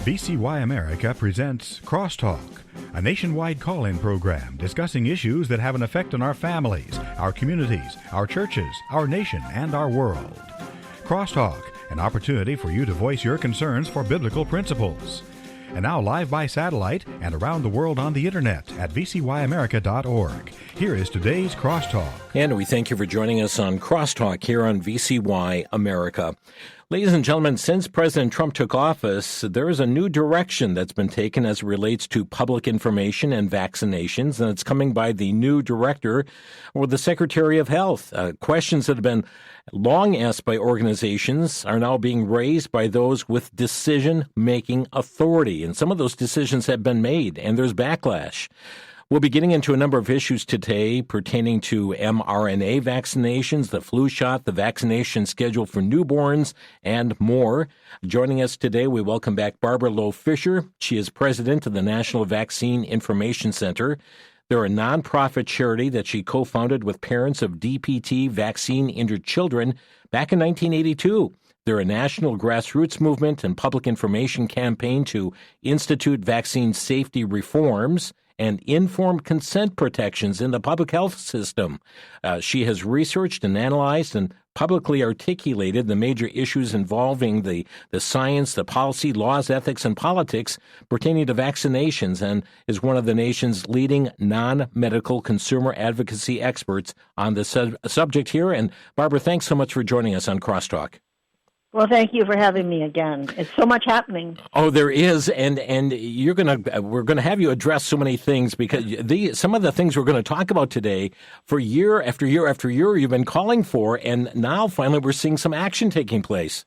VCY America presents Crosstalk, a nationwide call-in program discussing issues that have an effect on our families, our communities, our churches, our nation, and our world. Crosstalk, an opportunity for you to voice your concerns for biblical principles. And now live by satellite and around the world on the internet at vcyamerica.org. Here is today's Crosstalk. And we thank you for joining us on Crosstalk here on VCY America. Ladies and gentlemen, since President Trump took office, there is a new direction that's been taken as it relates to public information and vaccinations, and it's coming by the new director or the Secretary of Health. Questions that have been long asked by organizations are now being raised by those with decision-making authority, and some of those decisions have been made, and there's backlash. We'll be getting into a number of issues today pertaining to mRNA vaccinations, the flu shot, the vaccination schedule for newborns, and more. Joining us today, we welcome back Barbara Loe Fisher. She is president of the National Vaccine Information Center. They're a nonprofit charity that she co-founded with parents of DPT vaccine-injured children back in 1982. They're a national grassroots movement and public information campaign to institute vaccine safety reforms and informed consent protections in the public health system. She has researched and analyzed and publicly articulated the major issues involving the science, the policy, laws, ethics, and politics pertaining to vaccinations, and is one of the nation's leading non-medical consumer advocacy experts on the subject here. And Barbara, thanks so much for joining us on Crosstalk. Well, thank you for having me again. It's so much happening. Oh, there is, and we're gonna have you address so many things, because some of the things we're going to talk about today, for year after year after year, you've been calling for, and now finally we're seeing some action taking place.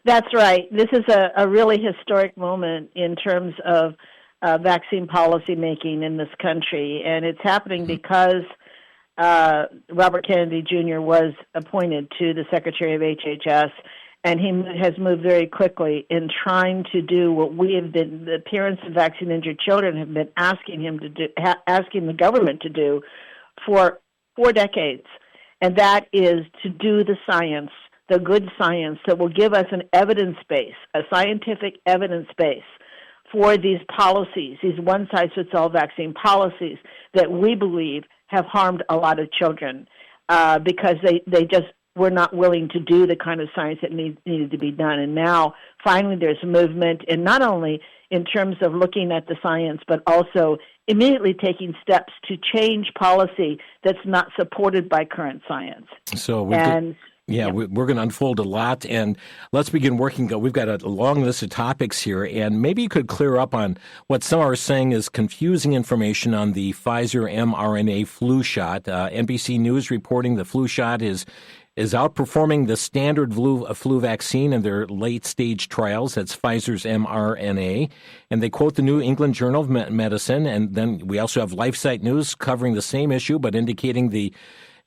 That's right. This is a really historic moment in terms of vaccine policy making in this country, and it's happening because Robert Kennedy Jr. was appointed to the Secretary of HHS, and he has moved very quickly in trying to do what the parents of vaccine-injured children have been asking him to do, asking the government to do for 4 decades, and that is to do the science, the good science that will give us an evidence base, a scientific evidence base for these policies, these one-size-fits-all vaccine policies that we believe have harmed a lot of children because they just were not willing to do the kind of science that needed to be done. And now, finally, there's a movement, and not only in terms of looking at the science, but also immediately taking steps to change policy that's not supported by current science. So we're going to unfold a lot, and let's begin working. We've got a long list of topics here, and maybe you could clear up on what some are saying is confusing information on the Pfizer mRNA flu shot. NBC News reporting the flu shot is outperforming the standard flu vaccine in their late-stage trials. That's Pfizer's mRNA. And they quote the New England Journal of Medicine, and then we also have LifeSite News covering the same issue, but indicating the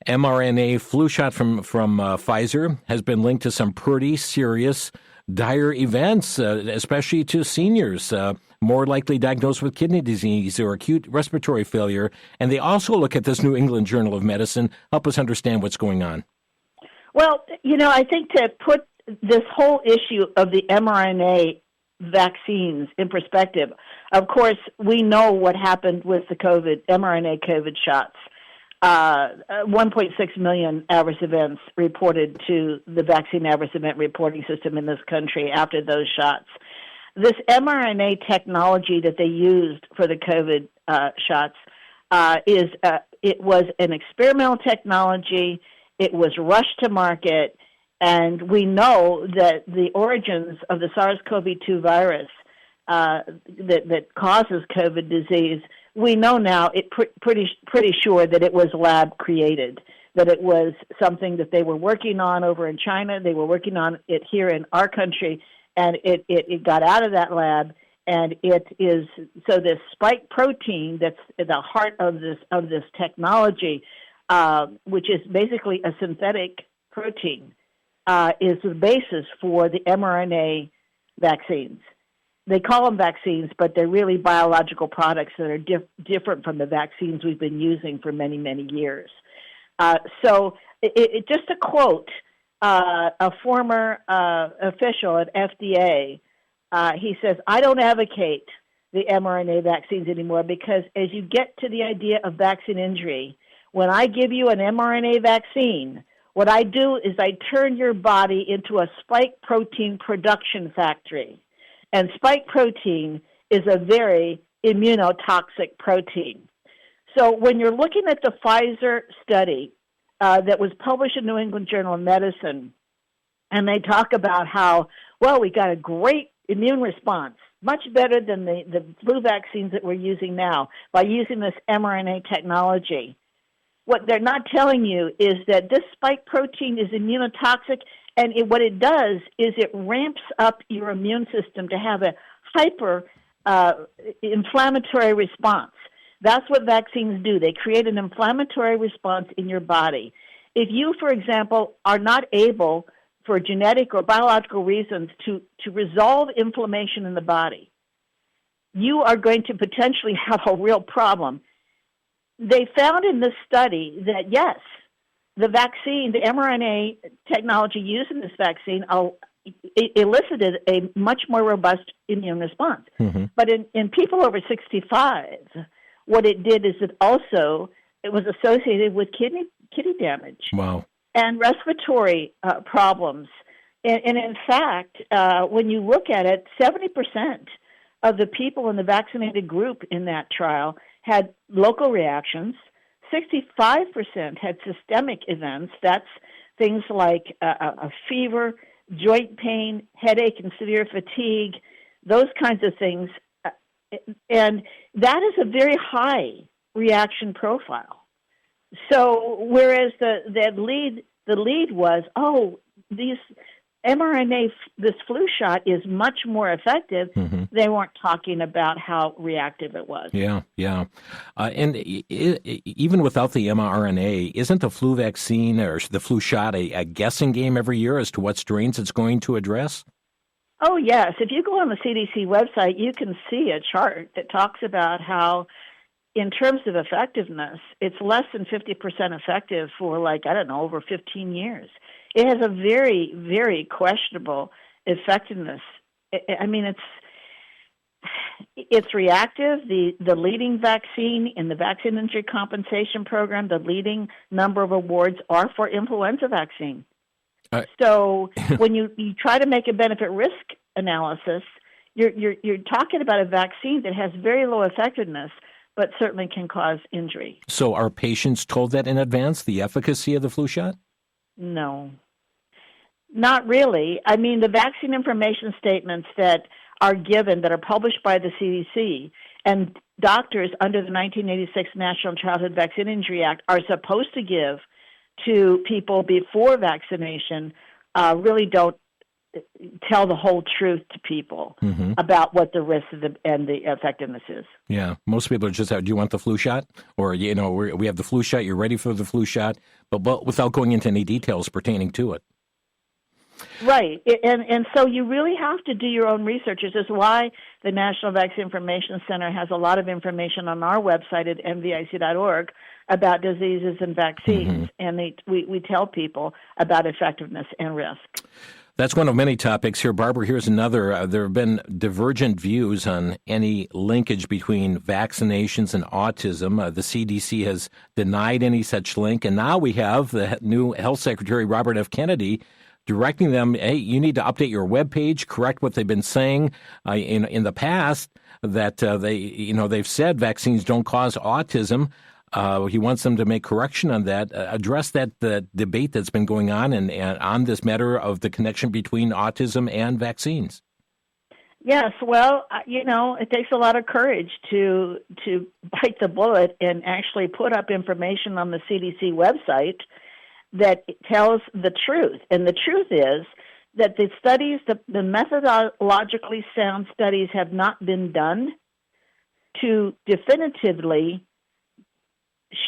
mRNA flu shot from Pfizer has been linked to some pretty serious, dire events, especially to seniors, more likely diagnosed with kidney disease or acute respiratory failure. And they also look at this New England Journal of Medicine. Help us understand what's going on. Well, I think to put this whole issue of the mRNA vaccines in perspective, of course, we know what happened with the mRNA COVID shots. 1.6 million adverse events reported to the Vaccine Adverse Event Reporting System in this country after those shots. This mRNA technology that they used for the COVID shots it was an experimental technology. It was rushed to market, and we know that the origins of the SARS-CoV-2 virus that causes COVID disease, we know now pretty sure that it was lab created, that it was something that they were working on over in China. They were working on it here in our country, and it got out of that lab, and it is so this spike protein that's at the heart of this technology, which is basically a synthetic protein, is the basis for the mRNA vaccines. They call them vaccines, but they're really biological products that are different from the vaccines we've been using for many, many years. So just to quote a former official at FDA he says, I don't advocate the mRNA vaccines anymore because as you get to the idea of vaccine injury, when I give you an mRNA vaccine, what I do is I turn your body into a spike protein production factory. And spike protein is a very immunotoxic protein. So when you're looking at the Pfizer study that was published in New England Journal of Medicine, and they talk about how, well, we got a great immune response, much better than the flu vaccines that we're using now by using this mRNA technology. What they're not telling you is that this spike protein is immunotoxic, and what it does is it ramps up your immune system to have a hyper inflammatory response. That's what vaccines do. They create an inflammatory response in your body. If you, for example, are not able, for genetic or biological reasons, to resolve inflammation in the body, you are going to potentially have a real problem. They found in this study that, yes, the vaccine, the mRNA technology used in this vaccine, elicited a much more robust immune response. Mm-hmm. But in people over 65, what it did is it was associated with kidney damage. Wow. And respiratory problems. And in fact, when you look at it, 70% of the people in the vaccinated group in that trial had local reactions. 65% had systemic events. That's things like a fever, joint pain, headache, and severe fatigue, those kinds of things. And that is a very high reaction profile. So whereas the lead was, these mRNA, this flu shot is much more effective, mm-hmm. They weren't talking about how reactive it was. Yeah. And even without the mRNA, isn't the flu vaccine or the flu shot a guessing game every year as to what strains it's going to address? Oh, yes. If you go on the CDC website, you can see a chart that talks about how, in terms of effectiveness, it's less than 50% effective for, over 15 years. It has a very, very questionable effectiveness. I mean, it's reactive. The leading vaccine in the Vaccine Injury Compensation Program, the leading number of awards are for influenza vaccine. So when you try to make a benefit-risk analysis, you're talking about a vaccine that has very low effectiveness, but certainly can cause injury. So are patients told that in advance, the efficacy of the flu shot? No, not really. I mean, the vaccine information statements that are given, that are published by the CDC, and doctors under the 1986 National Childhood Vaccine Injury Act are supposed to give to people before vaccination, really don't tell the whole truth to people mm-hmm. about what the risk and the effectiveness is. Yeah, most people are just, do you want the flu shot? Or, we have the flu shot, you're ready for the flu shot, but without going into any details pertaining to it. Right, and so you really have to do your own research. This is why the National Vaccine Information Center has a lot of information on our website at NVIC.org about diseases and vaccines, mm-hmm. and we tell people about effectiveness and risk. That's one of many topics here. Barbara, here's another. There have been divergent views on any linkage between vaccinations and autism. The CDC has denied any such link, and now we have the new Health Secretary, Robert F. Kennedy, directing them, hey, you need to update your webpage, correct what they've been saying in the past, that they've said vaccines don't cause autism. He wants them to make correction on that, address the debate that's been going on and on this matter of the connection between autism and vaccines. Yes, well, it takes a lot of courage to bite the bullet and actually put up information on the CDC website that tells the truth. And the truth is that the studies, the methodologically sound studies have not been done to definitively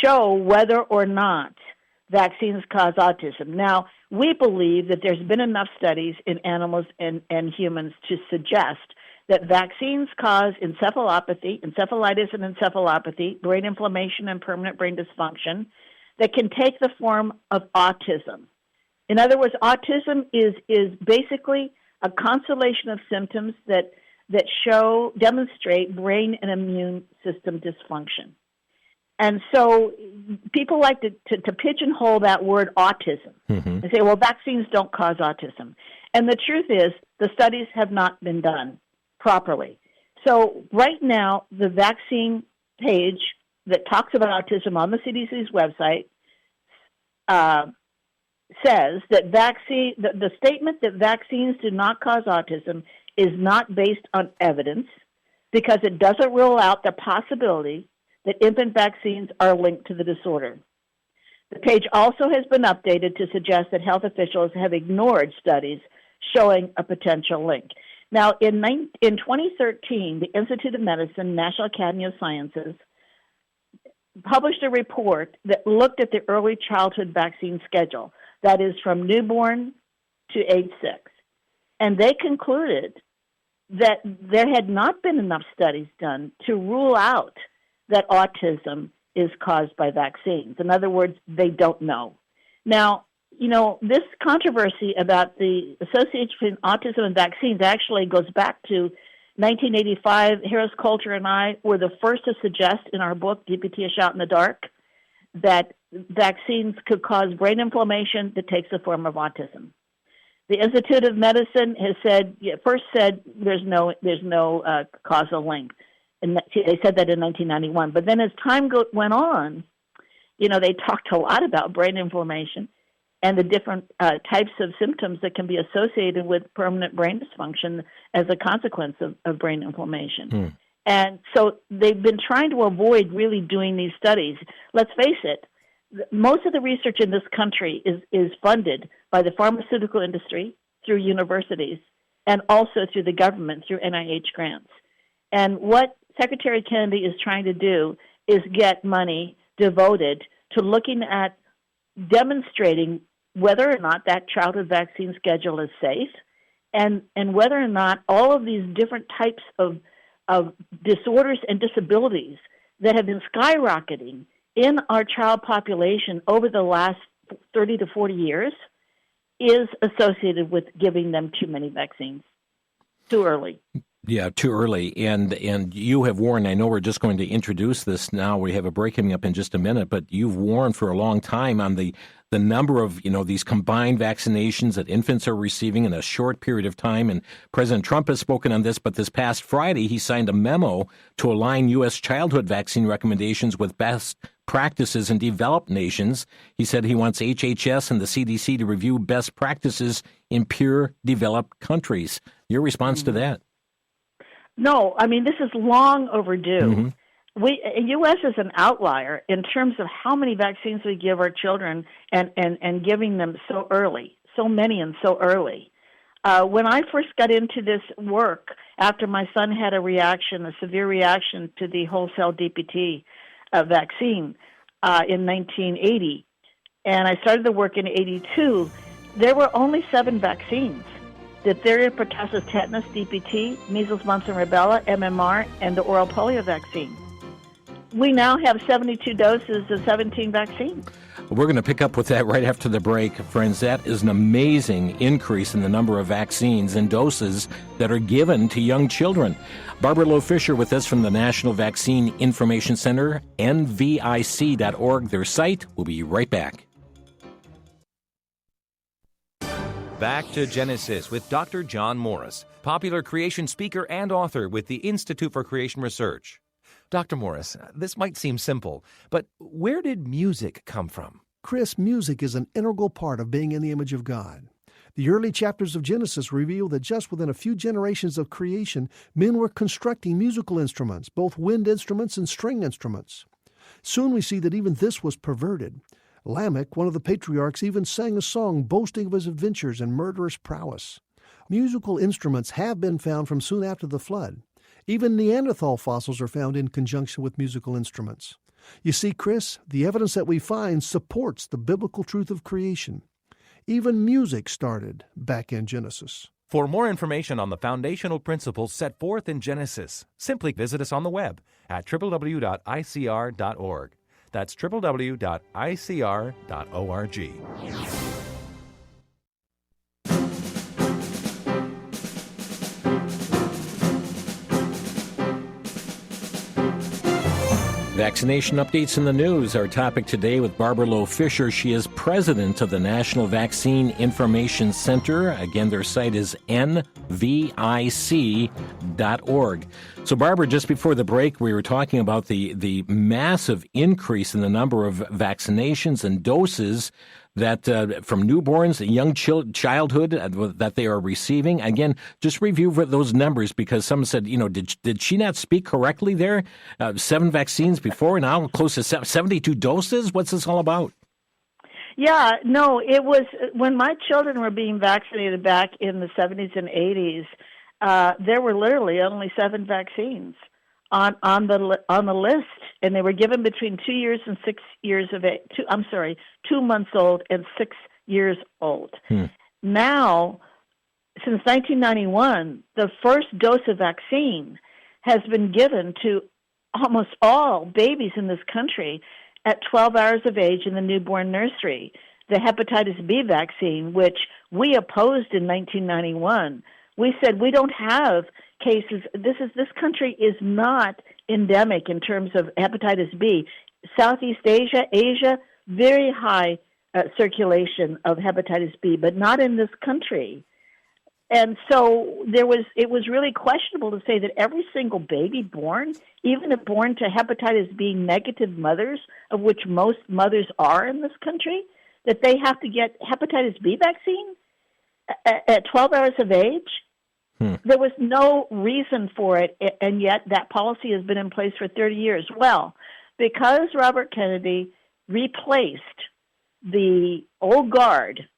show whether or not vaccines cause autism. Now, we believe that there's been enough studies in animals and humans to suggest that vaccines cause encephalopathy, encephalitis and encephalopathy, brain inflammation and permanent brain dysfunction that can take the form of autism. In other words, autism is basically a constellation of symptoms that demonstrate brain and immune system dysfunction. And so people like to pigeonhole that word autism and say, well, vaccines don't cause autism. And the truth is the studies have not been done properly. So right now, the vaccine page that talks about autism on the CDC's website says that the statement that vaccines do not cause autism is not based on evidence because it doesn't rule out the possibility that infant vaccines are linked to the disorder. The page also has been updated to suggest that health officials have ignored studies showing a potential link. Now, in 2013, the Institute of Medicine, National Academy of Sciences, published a report that looked at the early childhood vaccine schedule, that is from newborn to age 6. And they concluded that there had not been enough studies done to rule out that autism is caused by vaccines. In other words, they don't know. Now, this controversy about the association between autism and vaccines actually goes back to 1985. Harris Coulter and I were the first to suggest in our book, DPT, A Shot in the Dark, that vaccines could cause brain inflammation that takes the form of autism. The Institute of Medicine has said there's no causal link. And they said that in 1991. But then as time went on, they talked a lot about brain inflammation and the different types of symptoms that can be associated with permanent brain dysfunction as a consequence of brain inflammation. And so they've been trying to avoid really doing these studies. Let's face it, most of the research in this country is funded by the pharmaceutical industry through universities and also through the government through NIH grants. And what Secretary Kennedy is trying to do is get money devoted to looking at demonstrating whether or not that childhood vaccine schedule is safe and whether or not all of these different types of disorders and disabilities that have been skyrocketing in our child population over the last 30 to 40 years is associated with giving them too many vaccines too early. Yeah, too early. And you have warned, I know we're just going to introduce this now. We have a break coming up in just a minute, but you've warned for a long time on the number of, these combined vaccinations that infants are receiving in a short period of time. And President Trump has spoken on this, but this past Friday, he signed a memo to align U.S. childhood vaccine recommendations with best practices in developed nations. He said he wants HHS and the CDC to review best practices in peer developed countries. Your response to that? No, I mean, this is long overdue. U.S. is an outlier in terms of how many vaccines we give our children and giving them so early, so many and so early. When I first got into this work, after my son had a severe reaction to the wholesale DPT vaccine in 1980, and I started the work in 82, there were only 7 vaccines. Diphtheria, pertussis, tetanus, DPT, measles, mumps, and rubella, MMR, and the oral polio vaccine. We now have 72 doses of 17 vaccines. We're going to pick up with that right after the break. Friends, that is an amazing increase in the number of vaccines and doses that are given to young children. Barbara Loe Fisher with us from the National Vaccine Information Center, NVIC.org, their site. We'll be right back. Back to Genesis with Dr. John Morris, popular creation speaker and author with the Institute for Creation Research. Dr. Morris, this might seem simple, but where did music come from? Chris, music is an integral part of being in the image of God. The early chapters of Genesis reveal that just within a few generations of creation, men were constructing musical instruments, both wind instruments and string instruments. Soon we see that even this was perverted. Lamech, one of the patriarchs, even sang a song boasting of his adventures and murderous prowess. Musical instruments have been found from soon after the flood. Even Neanderthal fossils are found in conjunction with musical instruments. You see, Chris, the evidence that we find supports the biblical truth of creation. Even music started back in Genesis. For more information on the foundational principles set forth in Genesis, simply visit us on the web at www.icr.org. That's www.icr.org. Vaccination updates in the news. Our topic today with Barbara Loe Fisher. She is president of the National Vaccine Information Center. Again, their site is NVIC.org. So, Barbara, just before the break, we were talking about the massive increase in the number of vaccinations and doses that from newborns and young childhood that they are receiving. Again, just review those numbers, because someone said, did she not speak correctly there? 7 vaccines before, now close to 72 doses? What's this all about? Yeah, no, it was when my children were being vaccinated back in the 70s and 80s, there were literally only 7 vaccines on the list, and they were given between 2 years and 6 years of age. 2 months old and 6 years old. Now, since 1991, the first dose of vaccine has been given to almost all babies in this country at 12 hours of age in the newborn nursery. The hepatitis B vaccine, which we opposed in 1991. We said we don't have cases. This country is not endemic in terms of hepatitis B. Southeast Asia, very high circulation of hepatitis B, but not in this country. And so it was really questionable to say that every single baby born, even if born to hepatitis B negative mothers, of which most mothers are in this country, that they have to get hepatitis B vaccine at 12 hours of age. There was no reason for it, and yet that policy has been in place for 30 years. Well, because Robert Kennedy replaced the old guard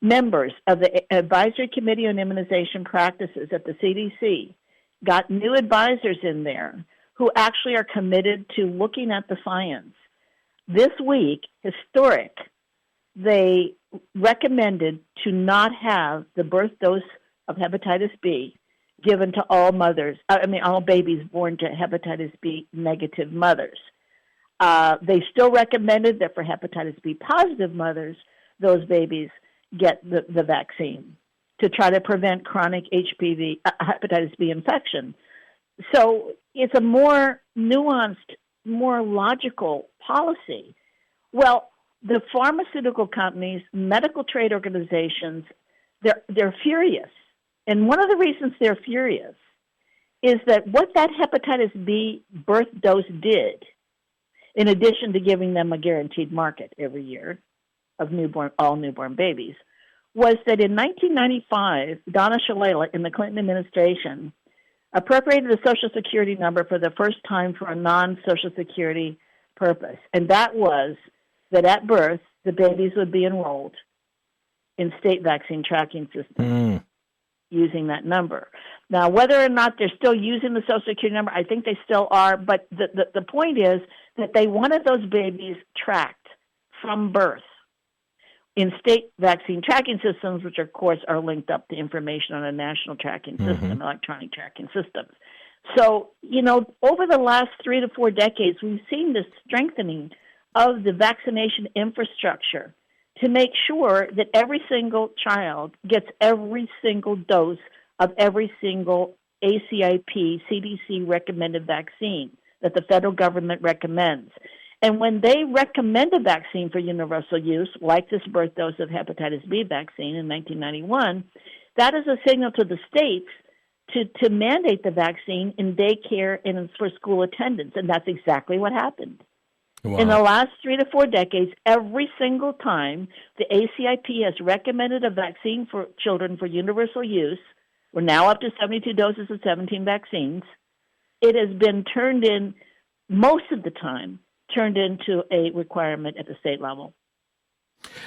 members of the Advisory Committee on Immunization Practices at the CDC, got new advisors in there who actually are committed to looking at the science. This week, historic, they recommended to not have the birth dose of hepatitis B given to all babies born to hepatitis B negative mothers. They still recommended that for hepatitis B positive mothers, those babies get the vaccine to try to prevent chronic hepatitis B infection. So it's a more nuanced, more logical policy. Well, the pharmaceutical companies, medical trade organizations, they're furious. And one of the reasons they're furious is that what that hepatitis B birth dose did, in addition to giving them a guaranteed market every year of all newborn babies, was that in 1995, Donna Shalala in the Clinton administration appropriated the Social Security number for the first time for a non-Social Security purpose. And that was that at birth, the babies would be enrolled in state vaccine tracking systems using that number. Now, whether or not they're still using the Social Security number, I think they still are, but the point is that they wanted those babies tracked from birth in state vaccine tracking systems, which, of course, are linked up to information on a national tracking system, electronic tracking systems. So, over the last 3 to 4 decades, we've seen this strengthening of the vaccination infrastructure to make sure that every single child gets every single dose of every single ACIP, CDC recommended vaccine that the federal government recommends. And when they recommend a vaccine for universal use, like this birth dose of hepatitis B vaccine in 1991, that is a signal to the states to mandate the vaccine in daycare and for school attendance. And that's exactly what happened. Wow. In the last 3 to 4 decades, every single time the ACIP has recommended a vaccine for children for universal use, we're now up to 72 doses of 17 vaccines, it has been turned in, most of the time, turned into a requirement at the state level.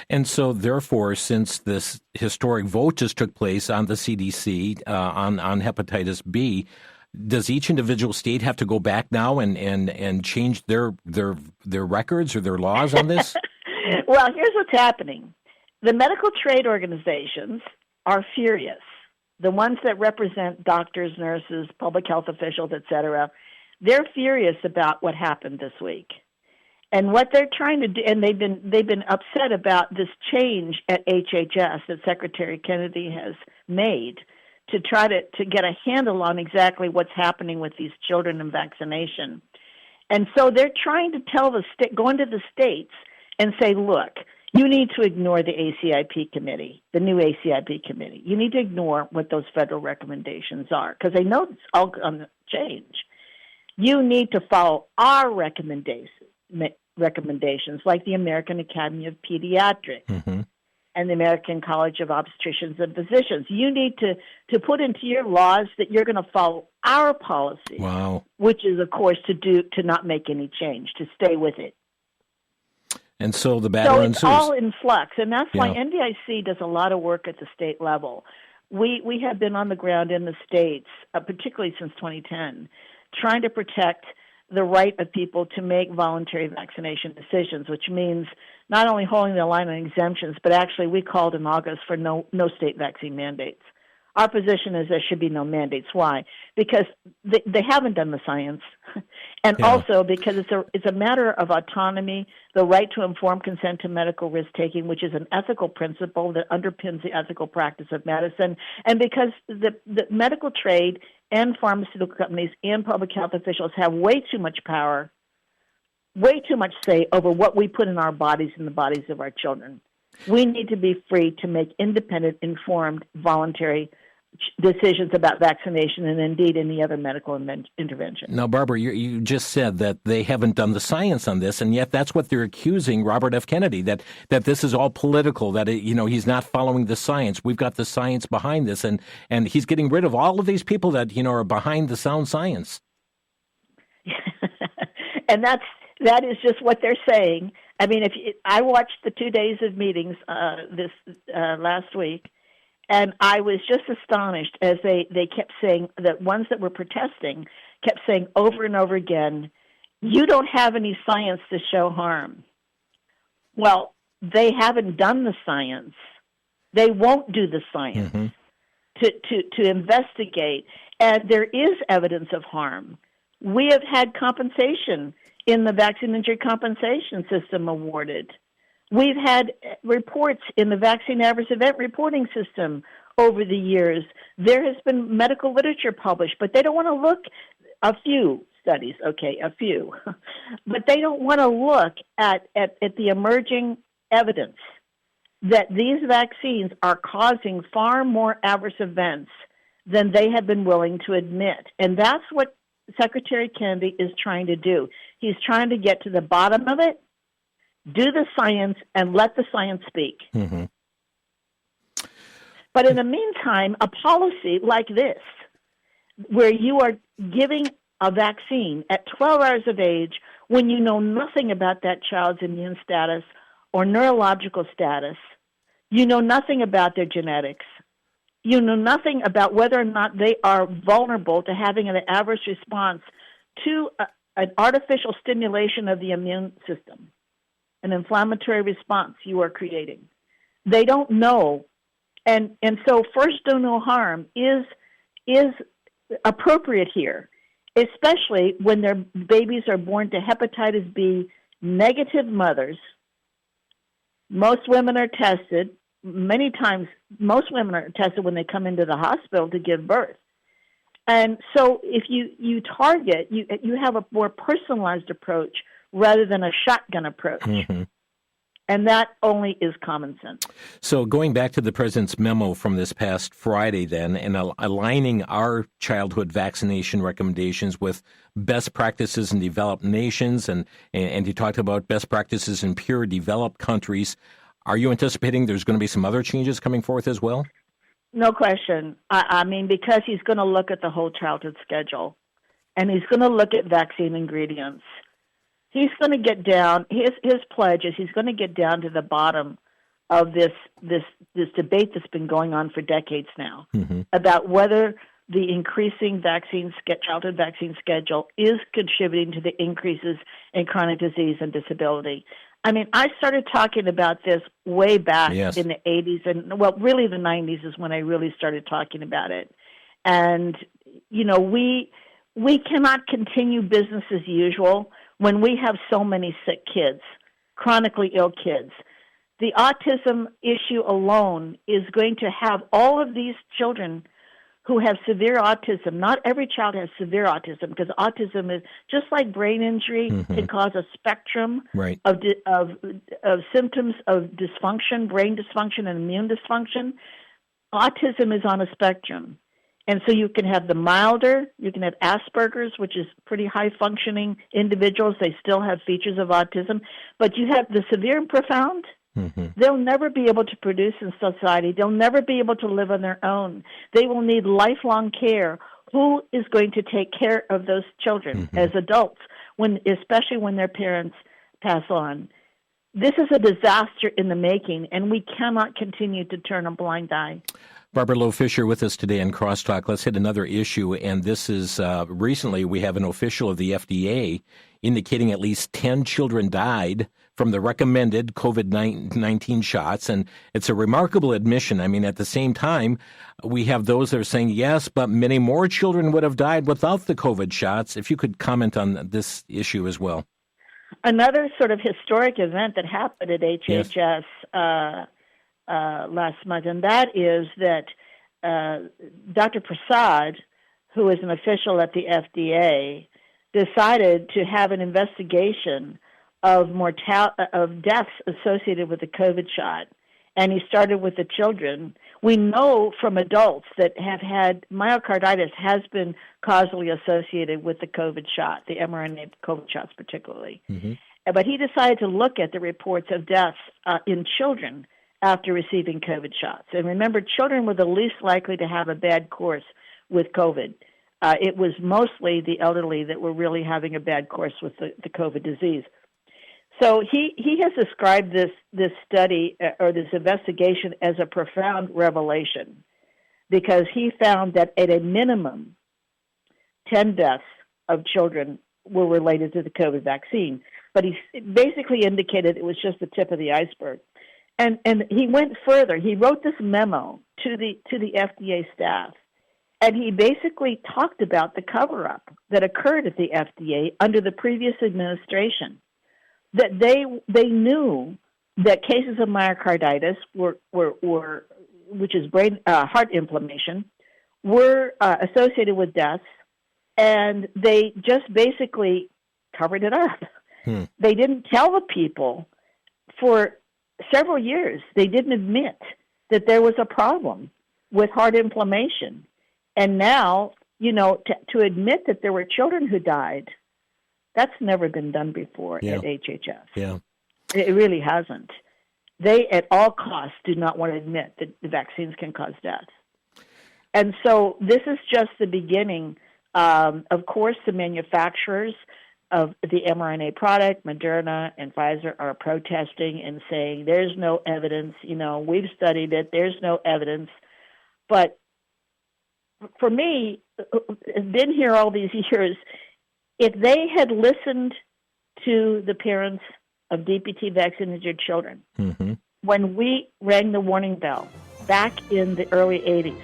And so, therefore, since this historic vote just took place on the CDC on hepatitis B, does each individual state have to go back now and change their records or their laws on this? Well, here's what's happening. The medical trade organizations are furious. The ones that represent doctors, nurses, public health officials, et cetera, they're furious about what happened this week. And what they're trying to do, and they've been upset about this change at HHS that Secretary Kennedy has made to try to get a handle on exactly what's happening with these children and vaccination. And so they're trying to tell go into the states and say, look, you need to ignore the ACIP committee, the new ACIP committee. You need to ignore what those federal recommendations are because they know it's all going to change. You need to follow our recommendations like the American Academy of Pediatrics and the American College of Obstetricians and Physicians. You need to put into your laws that you're going to follow our policy, which is, of course, to not make any change, to stay with it. And so the battle ensues. So it's all in flux, and that's why NVIC does a lot of work at the state level. We have been on the ground in the states, particularly since 2010, trying to protect the right of people to make voluntary vaccination decisions, which means not only holding the line on exemptions, but actually we called in August for no state vaccine mandates. Our position is there should be no mandates. Why? Because they haven't done the science, and also because it's a matter of autonomy, the right to informed consent to medical risk-taking, which is an ethical principle that underpins the ethical practice of medicine, and because the medical trade and pharmaceutical companies and public health officials have way too much power, way too much say over what we put in our bodies and the bodies of our children. We need to be free to make independent, informed, voluntary decisions about vaccination and indeed any other medical intervention. Now, Barbara, you just said that they haven't done the science on this, and yet that's what they're accusing Robert F. Kennedy, that this is all political, that he's not following the science. We've got the science behind this, and he's getting rid of all of these people that are behind the sound science. And that is just what they're saying. I mean, I watched the 2 days of meetings this last week, and I was just astonished as they kept saying, that ones that were protesting kept saying over and over again, you don't have any science to show harm. Well, they haven't done the science. They won't do the science to investigate. And there is evidence of harm. We have had compensation in the vaccine injury compensation system awarded. We've had reports in the vaccine adverse event reporting system over the years. There has been medical literature published, but they don't want to look, a few studies, a few, but they don't want to look at the emerging evidence that these vaccines are causing far more adverse events than they have been willing to admit. And that's what Secretary Kennedy is trying to do. He's trying to get to the bottom of it, do the science, and let the science speak. But in the meantime, a policy like this, where you are giving a vaccine at 12 hours of age when you know nothing about that child's immune status or neurological status, you know nothing about their genetics, you know nothing about whether or not they are vulnerable to having an adverse response to an artificial stimulation of the immune system, an inflammatory response you are creating. They don't know. And so first do no harm is appropriate here, especially when their babies are born to hepatitis B negative mothers. Most women are tested. Many times, most women are tested when they come into the hospital to give birth. And so if you target, you have a more personalized approach rather than a shotgun approach. And that only is common sense. So going back to the president's memo from this past Friday then, and aligning our childhood vaccination recommendations with best practices in developed nations, and you talked about best practices in pure developed countries, are you anticipating there's going to be some other changes coming forth as well? No question. I mean, because he's going to look at the whole childhood schedule, and he's going to look at vaccine ingredients. He's going to get down. His pledge is he's going to get down to the bottom of this debate that's been going on for decades now about whether the increasing childhood vaccine schedule is contributing to the increases in chronic disease and disability. I mean, I started talking about this way back in the 80s, and really the 90s is when I really started talking about it. And we cannot continue business as usual when we have so many sick kids, chronically ill kids. The autism issue alone is going to have all of these children who have severe autism. Not every child has severe autism, because autism is just like brain injury. Can cause a spectrum of symptoms of dysfunction, brain dysfunction, and immune dysfunction. Autism is on a spectrum. And so you can have the milder, you can have Asperger's, which is pretty high-functioning individuals. They still have features of autism. But you have the severe and profound. They'll never be able to produce in society. They'll never be able to live on their own. They will need lifelong care. Who is going to take care of those children as adults, especially when their parents pass on? This is a disaster in the making, and we cannot continue to turn a blind eye. Barbara Loe Fisher with us today in Crosstalk. Let's hit another issue, and this is recently we have an official of the FDA indicating at least 10 children died from the recommended COVID-19 shots, and it's a remarkable admission. I mean, at the same time, we have those that are saying, yes, but many more children would have died without the COVID shots. If you could comment on this issue as well. Another sort of historic event that happened at HHS last month, and that is that Dr. Prasad, who is an official at the FDA, decided to have an investigation of deaths associated with the COVID shot, and he started with the children. We know from adults that have had myocarditis has been causally associated with the COVID shot, the mRNA COVID shots particularly. But he decided to look at the reports of deaths in children after receiving COVID shots. And remember, children were the least likely to have a bad course with COVID. It was mostly the elderly that were really having a bad course with the COVID disease. So he has described this study or this investigation as a profound revelation, because he found that at a minimum, 10 deaths of children were related to the COVID vaccine. But he basically indicated it was just the tip of the iceberg. And he went further. He wrote this memo to the FDA staff, and he basically talked about the cover-up that occurred at the FDA under the previous administration. That they knew that cases of myocarditis were which is heart inflammation, were associated with deaths, and they just basically covered it up. They didn't tell the people for several years. They didn't admit that there was a problem with heart inflammation. And now, to admit that there were children who died, that's never been done before at HHS. Yeah. It really hasn't. They, at all costs, do not want to admit that the vaccines can cause death. And so this is just the beginning. Of course, the manufacturers of the mRNA product, Moderna and Pfizer, are protesting and saying there's no evidence. We've studied it. There's no evidence. But for me, I've been here all these years. If they had listened to the parents of DPT vaccinated children, when we rang the warning bell back in the early 80s,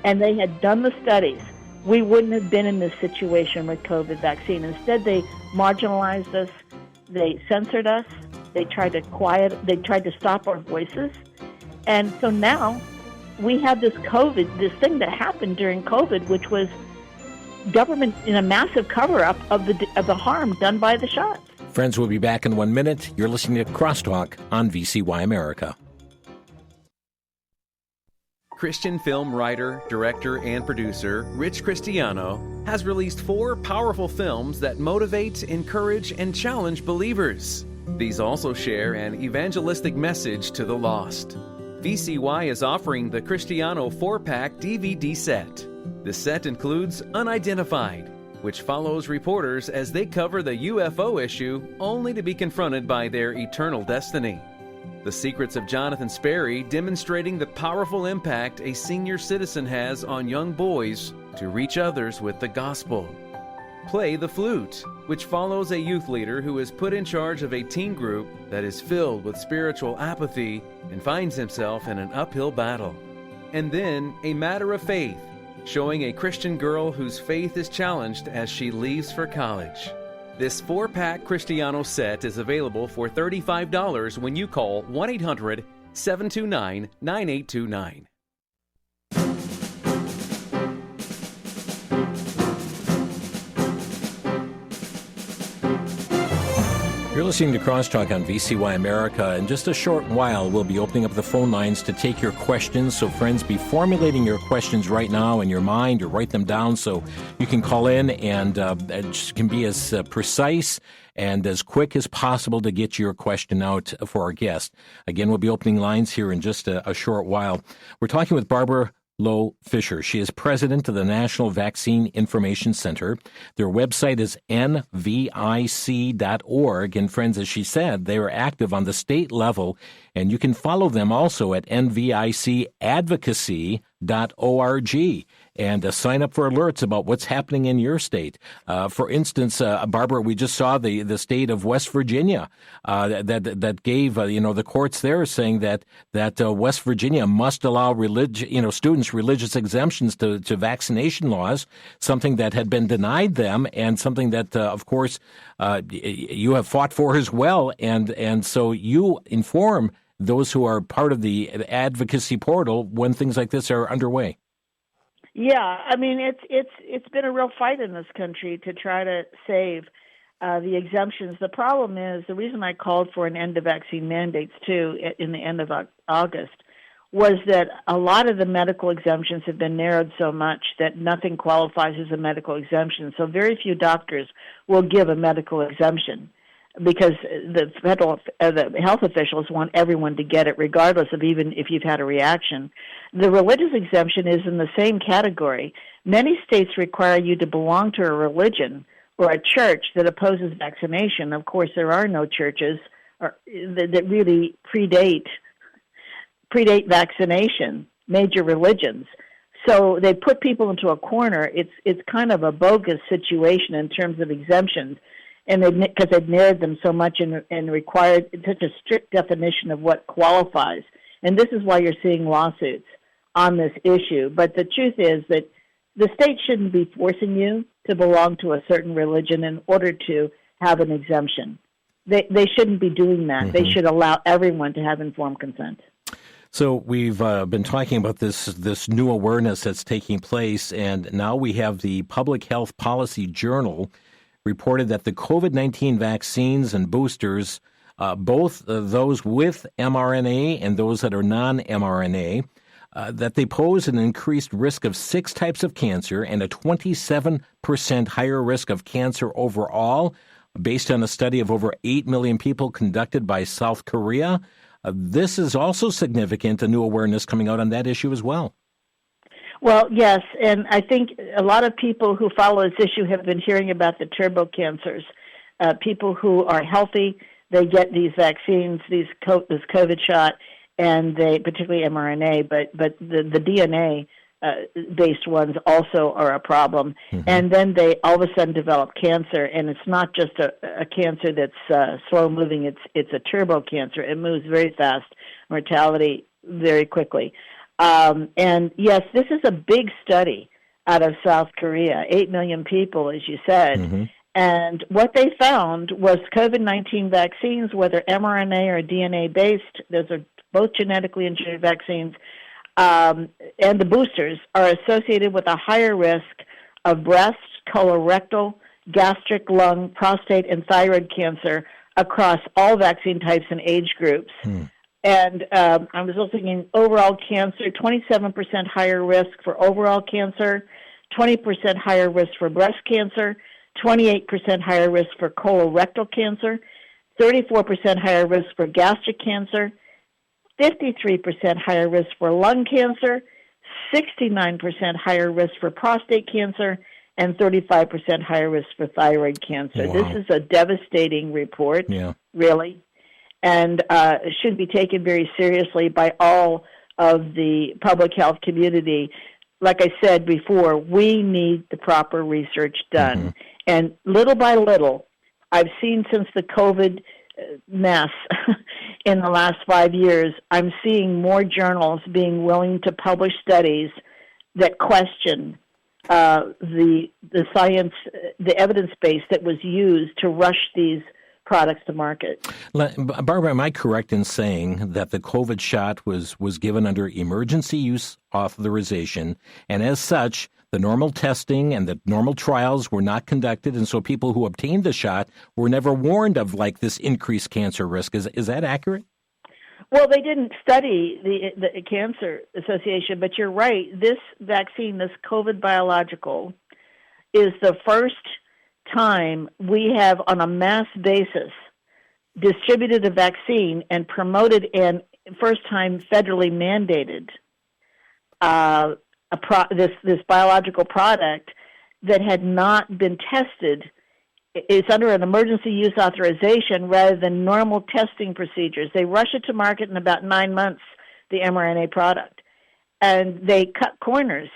and they had done the studies, we wouldn't have been in this situation with COVID vaccine. Instead, they marginalized us, they censored us, they tried to stop our voices. And so now we have this thing that happened during COVID, which was government in a massive cover-up of the harm done by the shots. Friends, we'll be back in 1 minute. You're listening to Crosstalk on VCY America. Christian film writer, director, and producer Rich Cristiano has released 4 powerful films that motivate, encourage, and challenge believers. These also share an evangelistic message to the lost. VCY is offering the Cristiano 4-pack DVD set. The set includes Unidentified, which follows reporters as they cover the UFO issue only to be confronted by their eternal destiny. The Secrets of Jonathan Sperry, demonstrating the powerful impact a senior citizen has on young boys to reach others with the gospel. Play the Flute, which follows a youth leader who is put in charge of a teen group that is filled with spiritual apathy and finds himself in an uphill battle. And then A Matter of Faith, showing a Christian girl whose faith is challenged as she leaves for college. This 4-pack Cristiano set is available for $35 when you call 1-800-729-9829. You're listening to Crosstalk on VCY America. In just a short while, we'll be opening up the phone lines to take your questions. So, friends, be formulating your questions right now in your mind, or write them down so you can call in, and it can be as precise and as quick as possible to get your question out for our guest. Again, we'll be opening lines here in just a short while. We're talking with Barbara Loe Fisher. She is president of the National Vaccine Information Center. Their website is NVIC.org. And friends, as she said, they are active on the state level, and you can follow them also at NVIC advocacy.org and sign up for alerts about what's happening in your state. For instance, Barbara, we just saw the state of West Virginia that gave the courts there saying that West Virginia must allow students religious exemptions to vaccination laws, something that had been denied them, and something that of course you have fought for as well, and so you inform those who are part of the advocacy portal when things like this are underway. Yeah, I mean, it's been a real fight in this country to try to save the exemptions. The problem is, the reason I called for an end to vaccine mandates, too, in the end of August, was that a lot of the medical exemptions have been narrowed so much that nothing qualifies as a medical exemption. So very few doctors will give a medical exemption, because the health officials want everyone to get it, regardless of even if you've had a reaction. The religious exemption is in the same category. Many states require you to belong to a religion or a church that opposes vaccination. Of course, there are no churches that really predate vaccination, major religions. So they put people into a corner. It's kind of a bogus situation in terms of exemptions, and because they've narrowed them so much and required such a strict definition of what qualifies. And this is why you're seeing lawsuits on this issue. But the truth is that the state shouldn't be forcing you to belong to a certain religion in order to have an exemption. They shouldn't be doing that. Mm-hmm. They should allow everyone to have informed consent. So we've been talking about this new awareness that's taking place, and now we have the Public Health Policy Journal reported that the COVID-19 vaccines and boosters, both those with mRNA and those that are non-mRNA, that they pose an increased risk of 6 types of cancer and a 27% higher risk of cancer overall, based on a study of over 8 million people conducted by South Korea. This is also significant, a new awareness coming out on that issue as well. Well, yes, and I think a lot of people who follow this issue have been hearing about the turbo cancers. People who are healthy, they get these vaccines, this COVID shot, and they, particularly mRNA, but the DNA based ones also are a problem. Mm-hmm. And then they all of a sudden develop cancer, and it's not just a cancer that's slow moving, it's a turbo cancer. It moves very fast, mortality very quickly. And yes, this is a big study out of South Korea, 8 million people, as you said. Mm-hmm. And what they found was COVID-19 vaccines, whether mRNA or DNA-based, those are both genetically engineered vaccines, and the boosters are associated with a higher risk of breast, colorectal, gastric, lung, prostate, and thyroid cancer across all vaccine types and age groups. And I was looking in overall cancer, 27% higher risk for overall cancer, 20% higher risk for breast cancer, 28% higher risk for colorectal cancer, 34% higher risk for gastric cancer, 53% higher risk for lung cancer, 69% higher risk for prostate cancer, and 35% higher risk for thyroid cancer. Wow. This is a devastating report, really, and it should be taken very seriously by all of the public health community. Like I said before, we need the proper research done. Mm-hmm. And little by little, I've seen since the COVID mess in the last 5 years, I'm seeing more journals being willing to publish studies that question the science, the evidence base that was used to rush these products to market. Barbara, am I correct in saying that the COVID shot was given under emergency use authorization, and as such, the normal testing and the normal trials were not conducted, and so people who obtained the shot were never warned of like this increased cancer risk? Is that accurate? Well, they didn't study the Cancer Association, but you're right. This vaccine, this COVID biological, is the first time we have, on a mass basis, distributed a vaccine and promoted and first time federally mandated this biological product that had not been tested. It's under an emergency use authorization rather than normal testing procedures. They rush it to market in about 9 months, the mRNA product, and they cut corners.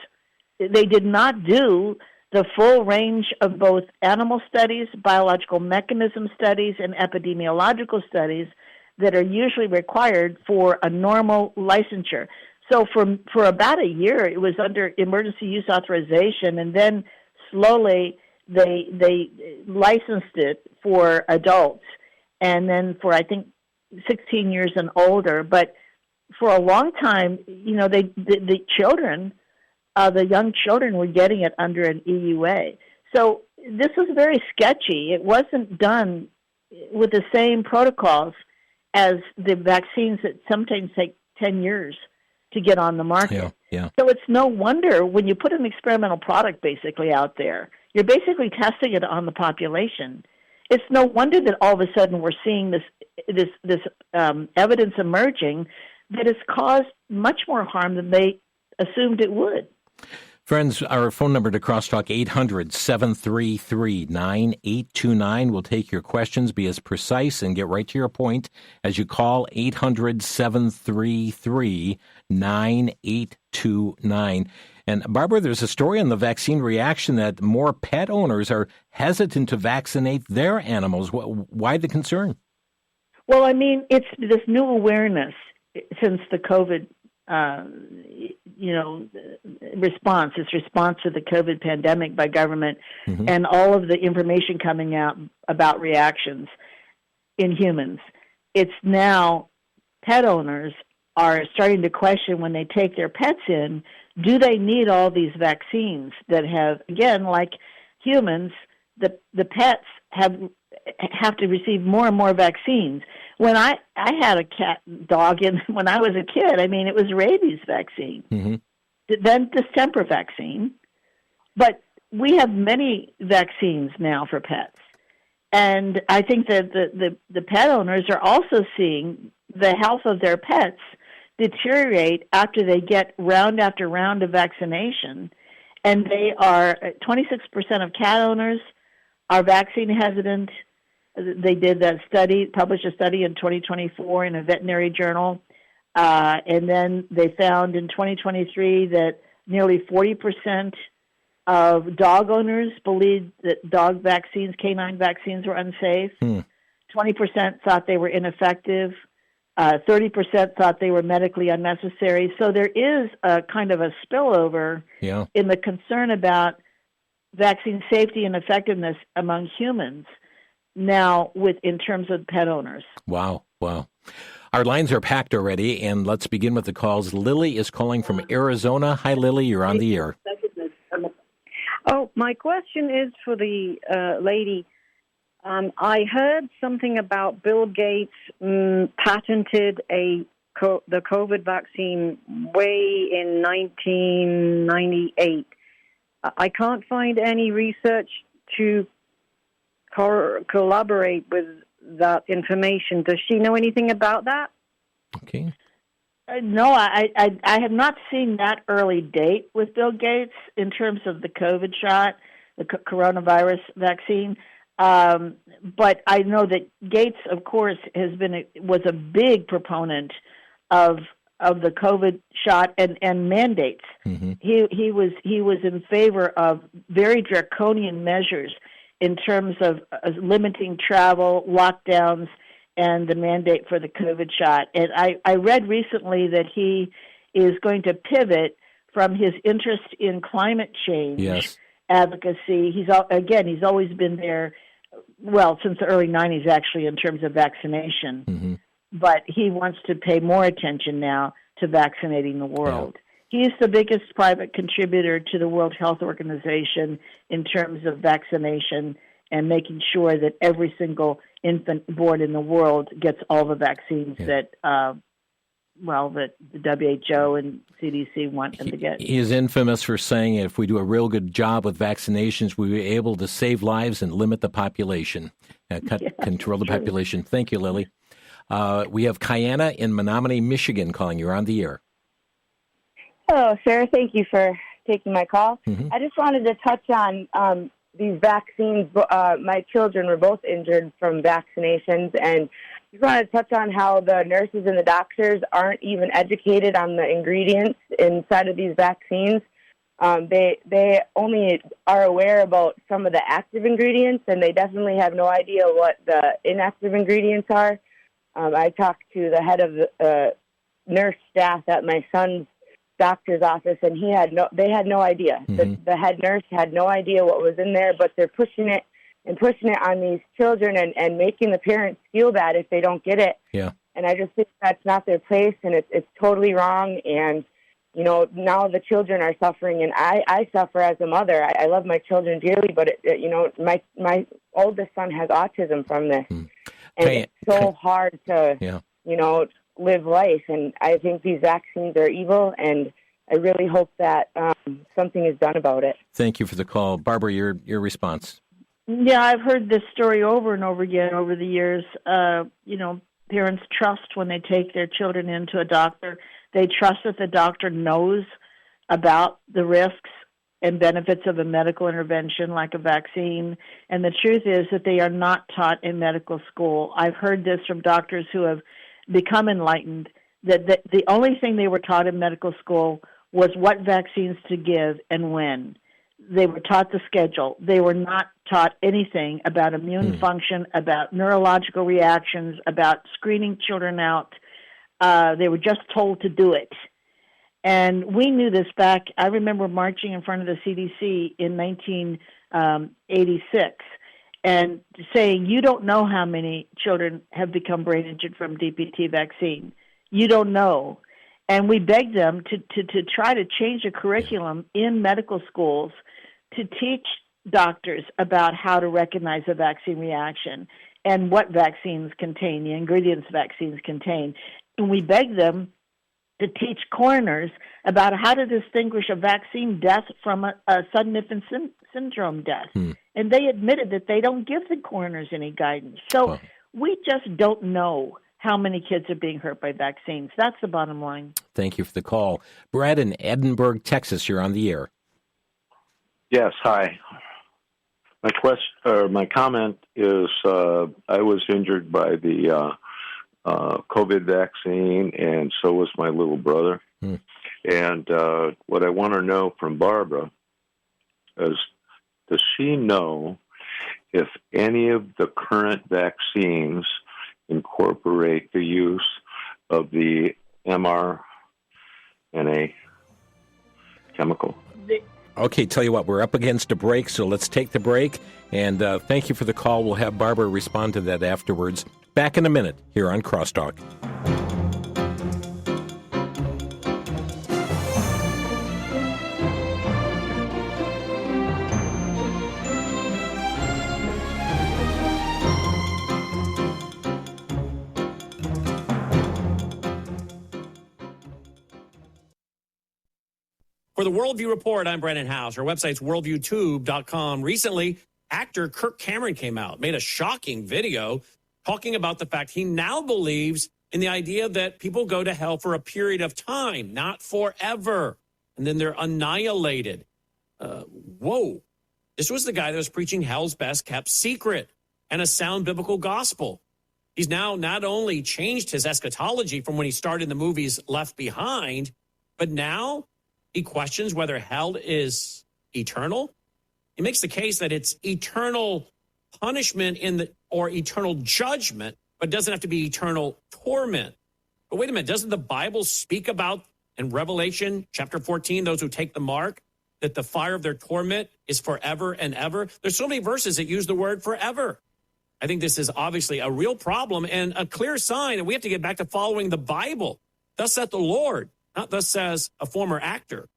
They did not do the full range of both animal studies, biological mechanism studies, and epidemiological studies that are usually required for a normal licensure. So for about a year, it was under emergency use authorization, and then slowly they licensed it for adults, and then for, I think, 16 years and older. But for a long time, the children, the young children were getting it under an EUA. So this was very sketchy. It wasn't done with the same protocols as the vaccines that sometimes take 10 years to get on the market. Yeah. So it's no wonder when you put an experimental product basically out there, you're basically testing it on the population. It's no wonder that all of a sudden we're seeing this evidence emerging that has caused much more harm than they assumed it would. Friends, our phone number to Crosstalk, 800-733-9829. We'll take your questions, be as precise, and get right to your point as you call 800-733-9829. And Barbara, there's a story on the vaccine reaction that more pet owners are hesitant to vaccinate their animals. Why the concern? Well, I mean, it's this new awareness since the COVID response to the COVID pandemic by government, and all of the information coming out about reactions in humans. It's now pet owners are starting to question when they take their pets in, do they need all these vaccines that have, again, like humans, the pets have to receive more and more vaccines. When I had a dog when I was a kid, I mean, it was rabies vaccine, then distemper vaccine. But we have many vaccines now for pets. And I think that the pet owners are also seeing the health of their pets deteriorate after they get round after round of vaccination. And they are, 26% of cat owners are vaccine hesitant. They did that study, published a study in 2024 in a veterinary journal. And then they found in 2023 that nearly 40% of dog owners believed that dog vaccines, canine vaccines, were unsafe. 20% thought they were ineffective. 30% thought they were medically unnecessary. So there is a kind of a spillover in the concern about vaccine safety and effectiveness among humans now in terms of pet owners. Wow. Our lines are packed already, and let's begin with the calls. Lily is calling from Arizona. Hi, Lily. You're on the air. Oh, my question is for the lady. I heard something about Bill Gates patented the COVID vaccine way in 1998. I can't find any research to collaborate with that information. Does she know anything about that? Okay. No, I have not seen that early date with Bill Gates in terms of the COVID shot, the coronavirus vaccine. But I know that Gates, of course, was a big proponent of the COVID shot and mandates. He was in favor of very draconian measures in terms of limiting travel, lockdowns, and the mandate for the COVID shot. And I read recently that he is going to pivot from his interest in climate change advocacy. He's always been there since the early 90s, actually, in terms of vaccination. Mm-hmm. But he wants to pay more attention now to vaccinating the world. Yeah. He is the biggest private contributor to the World Health Organization in terms of vaccination and making sure that every single infant born in the world gets all the vaccines that the WHO and CDC want them to get. He is infamous for saying if we do a real good job with vaccinations, we'll be able to save lives and limit the population, control the population. Thank you, Lily. We have Kiana in Menominee, Michigan calling. You're on the air. Hello, sir. Thank you for taking my call. Mm-hmm. I just wanted to touch on these vaccines. My children were both injured from vaccinations, and just wanted to touch on how the nurses and the doctors aren't even educated on the ingredients inside of these vaccines. They only are aware about some of the active ingredients, and they definitely have no idea what the inactive ingredients are. I talked to the head of the nurse staff at my son's doctor's office, and they had no idea. Mm-hmm. The head nurse had no idea what was in there, but they're pushing it on these children and making the parents feel bad if they don't get it. Yeah. And I just think that's not their place, and it's totally wrong. And, now the children are suffering, and I suffer as a mother. I love my children dearly, but, my oldest son has autism from this. Mm. And it's so hard to, live life. And I think these vaccines are evil, and I really hope that something is done about it. Thank you for the call. Barbara, your response. Yeah, I've heard this story over and over again over the years. Parents trust when they take their children into a doctor. They trust that the doctor knows about the risks and benefits of a medical intervention like a vaccine. And the truth is that they are not taught in medical school. I've heard this from doctors who have become enlightened, that the only thing they were taught in medical school was what vaccines to give and when. They were taught the schedule. They were not taught anything about immune function, about neurological reactions, about screening children out. They were just told to do it. And we knew this back. I remember marching in front of the CDC in 1986 and saying, you don't know how many children have become brain injured from DPT vaccine. You don't know. And we begged them to try to change the curriculum in medical schools to teach doctors about how to recognize a vaccine reaction and what vaccines contain, the ingredients vaccines contain. And we begged them to teach coroners about how to distinguish a vaccine death from a sudden infant syndrome death. And they admitted that they don't give the coroners any guidance. So we just don't know how many kids are being hurt by vaccines. That's the bottom line. Thank you for the call. Brad in Edinburgh, Texas, you're on the air. Yes, hi. My comment is I was injured by the COVID vaccine, and so was my little brother. And what I want to know from Barbara is, does she know if any of the current vaccines incorporate the use of the mRNA chemical? Okay, tell you what, we're up against a break, so let's take the break. And thank you for the call. We'll have Barbara respond to that afterwards. Back in a minute here on Crosstalk. For the Worldview Report, I'm Brennan House. Our website's worldviewtube.com. Recently, actor Kirk Cameron came out, made a shocking video talking about the fact he now believes in the idea that people go to hell for a period of time, not forever, and then they're annihilated. Whoa. This was the guy that was preaching hell's best kept secret and a sound biblical gospel. He's now not only changed his eschatology from when he started in the movies Left Behind, but now he questions whether hell is eternal. He makes the case that it's eternal punishment or eternal judgment, but doesn't have to be eternal torment. But wait a minute, doesn't the Bible speak about in Revelation chapter 14, those who take the mark, that the fire of their torment is forever and ever? There's so many verses that use the word forever. I think this is obviously a real problem and a clear sign, and we have to get back to following the Bible. Thus saith the Lord, not thus says a former actor.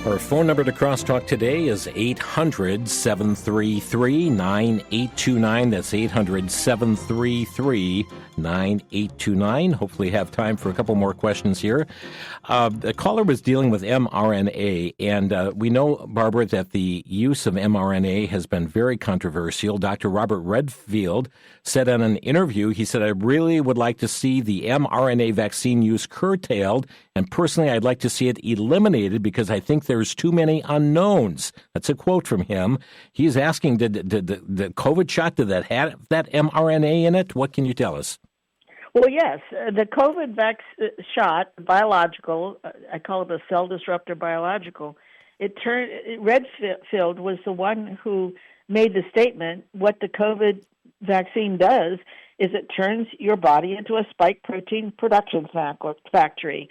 Our phone number to Crosstalk today is 800-733-9829. That's 800-733-9829. Hopefully have time for a couple more questions here. The caller was dealing with mRNA, and we know, Barbara, that the use of mRNA has been very controversial. Dr. Robert Redfield said in an interview, he said, I really would like to see the mRNA vaccine use curtailed, and personally I'd like to see it eliminated because I think there's too many unknowns. That's a quote from him. He's asking, did the COVID shot, did that have that mRNA in it? What can you tell us? Well, yes, the COVID shot, biological, I call it a cell disruptor biological, Redfield was the one who made the statement, what the COVID vaccine does is it turns your body into a spike protein production factory.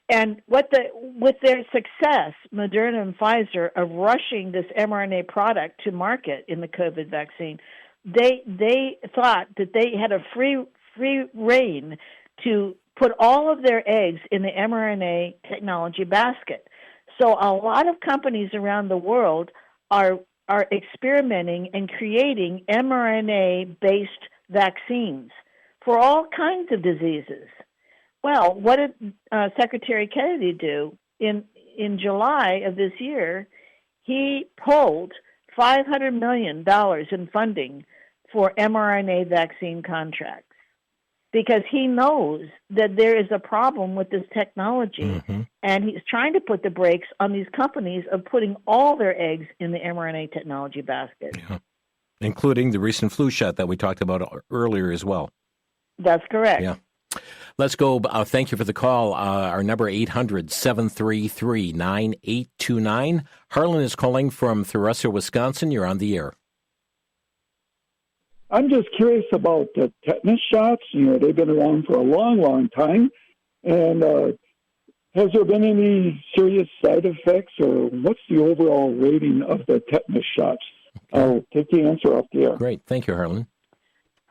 And with their success, Moderna and Pfizer, of rushing this mRNA product to market in the COVID vaccine, they thought that they had a free reign to put all of their eggs in the mRNA technology basket. So a lot of companies around the world are experimenting and creating mRNA-based vaccines for all kinds of diseases. Well, what did Secretary Kennedy do? In July of this year, he pulled $500 million in funding for mRNA vaccine contracts because he knows that there is a problem with this technology, and he's trying to put the brakes on these companies of putting all their eggs in the mRNA technology basket. Yeah. Including the recent flu shot that we talked about earlier as well. That's correct. Yeah. Let's go. Thank you for the call. Our number 800-733-9829. Harlan is calling from Thrusser, Wisconsin. You're on the air. I'm just curious about the tetanus shots. You know, they've been around for a long, long time. And has there been any serious side effects, or what's the overall rating of the tetanus shots? Okay. I'll take the answer off the air. Great. Thank you, Harlan.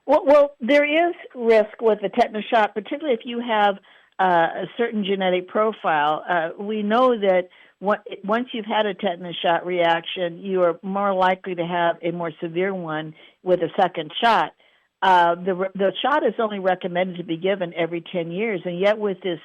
Well, there is risk with the tetanus shot, particularly if you have a certain genetic profile. We know that once you've had a tetanus shot reaction, you are more likely to have a more severe one with a second shot. The shot is only recommended to be given every 10 years, and yet with this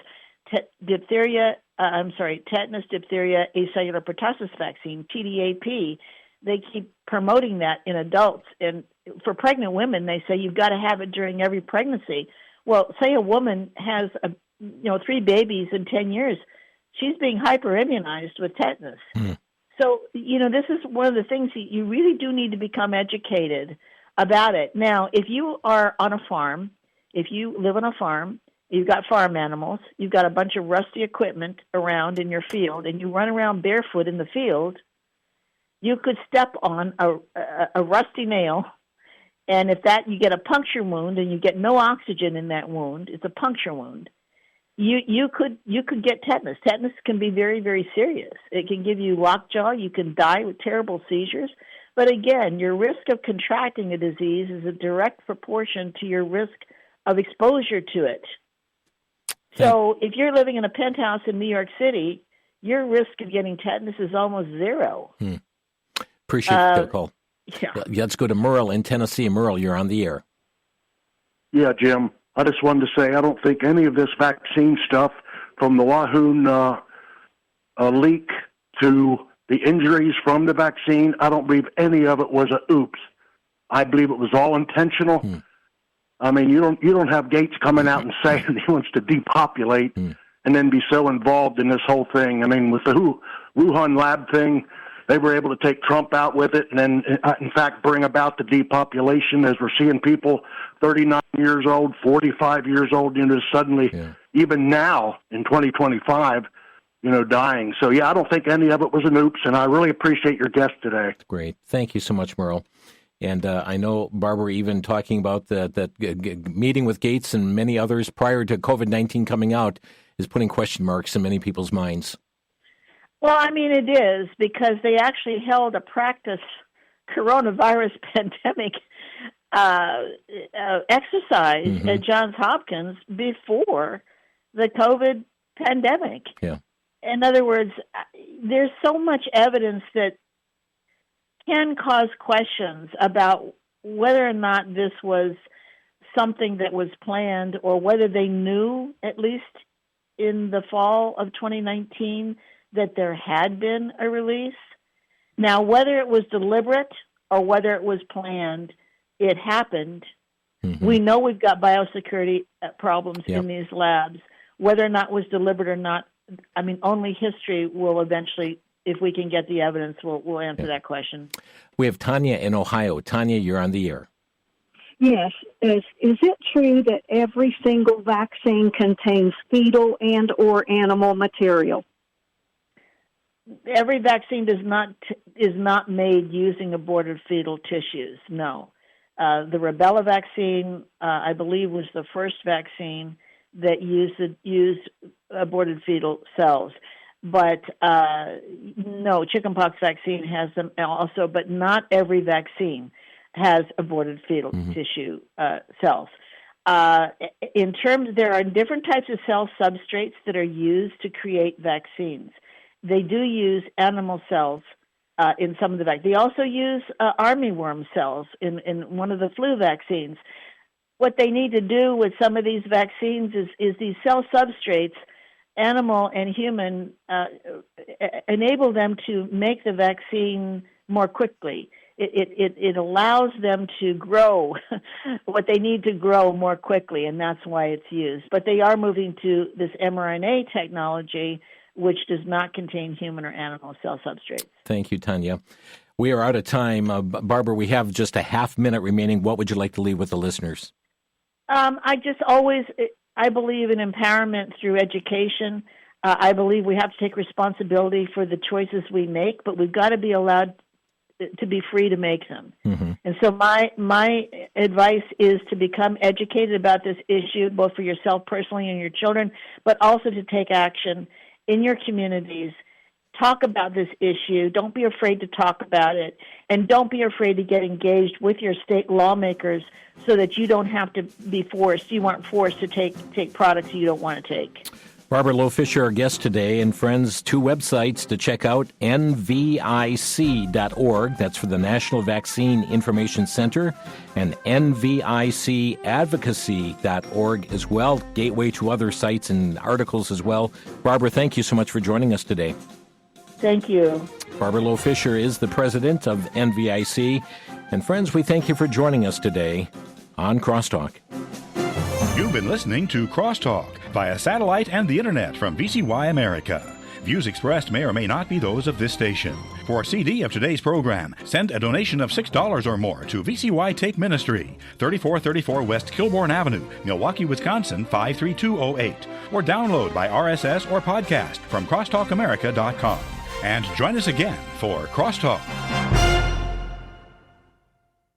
tetanus, diphtheria, acellular pertussis vaccine, TDAP, they keep promoting that in adults. And for pregnant women, they say you've got to have it during every pregnancy. Well, say a woman has 3 babies in 10 years, she's being hyperimmunized with tetanus. So, this is one of the things you really do need to become educated about it. Now, if you are on a farm, if you live on a farm, you've got farm animals, you've got a bunch of rusty equipment around in your field, and you run around barefoot in the field, you could step on a rusty nail, and if you get a puncture wound and you get no oxygen in that wound, it's a puncture wound, you could get tetanus. Tetanus can be very, very serious. It can give you lockjaw. You can die with terrible seizures. But again, your risk of contracting a disease is a direct proportion to your risk of exposure to it. So if you're living in a penthouse in New York City, your risk of getting tetanus is almost zero. Appreciate the call. Yeah. Let's go to Merle in Tennessee. Merle, you're on the air. Yeah, Jim. I just wanted to say I don't think any of this vaccine stuff, from the Wahoo leak to the injuries from the vaccine, I don't believe any of it was a oops. I believe it was all intentional. I mean, you don't have Gates coming out and saying he wants to depopulate and then be so involved in this whole thing. I mean, with the Wuhan lab thing, they were able to take Trump out with it and then, in fact, bring about the depopulation as we're seeing people 39 years old, 45 years old, suddenly, even now in 2025, dying. So, I don't think any of it was an oops, and I really appreciate your guest today. Great. Thank you so much, Merle. And I know, Barbara, even talking about that meeting with Gates and many others prior to COVID-19 coming out, is putting question marks in many people's minds. Well, I mean, it is, because they actually held a practice coronavirus pandemic exercise at Johns Hopkins before the COVID pandemic. Yeah. In other words, there's so much evidence that can cause questions about whether or not this was something that was planned, or whether they knew, at least in the fall of 2019, that there had been a release. Now, whether it was deliberate or whether it was planned, it happened. We know we've got biosecurity problems in these labs. Whether or not it was deliberate or not, I mean, only history will eventually, if we can get the evidence, we'll answer that question. We have Tanya in Ohio. Tanya, you're on the air. Yes. Is it true that every single vaccine contains fetal and or animal material? Every vaccine is not made using aborted fetal tissues. No, the rubella vaccine, I believe, was the first vaccine that used aborted fetal cells. But no, chickenpox vaccine has them also, but not every vaccine has aborted fetal tissue cells. In terms, there are different types of cell substrates that are used to create vaccines. They do use animal cells in some of the vaccines. They also use armyworm cells in one of the flu vaccines. What they need to do with some of these vaccines is these cell substrates, animal and human, enable them to make the vaccine more quickly. It allows them to grow what they need to grow more quickly, and that's why it's used. But they are moving to this mRNA technology, which does not contain human or animal cell substrates. Thank you, Tanya. We are out of time. Barbara, we have just a half minute remaining. What would you like to leave with the listeners? I believe in empowerment through education. I believe we have to take responsibility for the choices we make, but we've got to be allowed to be free to make them. And so my advice is to become educated about this issue, both for yourself personally and your children, but also to take action in your communities. Talk about this issue. Don't be afraid to talk about it. And don't be afraid to get engaged with your state lawmakers so that you don't have to be forced. You aren't forced to take products you don't want to take. Barbara Loe Fisher, our guest today, and friends, 2 websites to check out, NVIC.org, that's for the National Vaccine Information Center, and NVIC advocacy.org as well, gateway to other sites and articles as well. Barbara, thank you so much for joining us today. Thank you. Barbara Loe Fisher is the president of NVIC. And friends, we thank you for joining us today on Crosstalk. You've been listening to Crosstalk via satellite and the internet from VCY America. Views expressed may or may not be those of this station. For a CD of today's program, send a donation of $6 or more to VCY Take Ministry, 3434 West Kilbourne Avenue, Milwaukee, Wisconsin, 53208, or download by RSS or podcast from crosstalkamerica.com. And join us again for Crosstalk.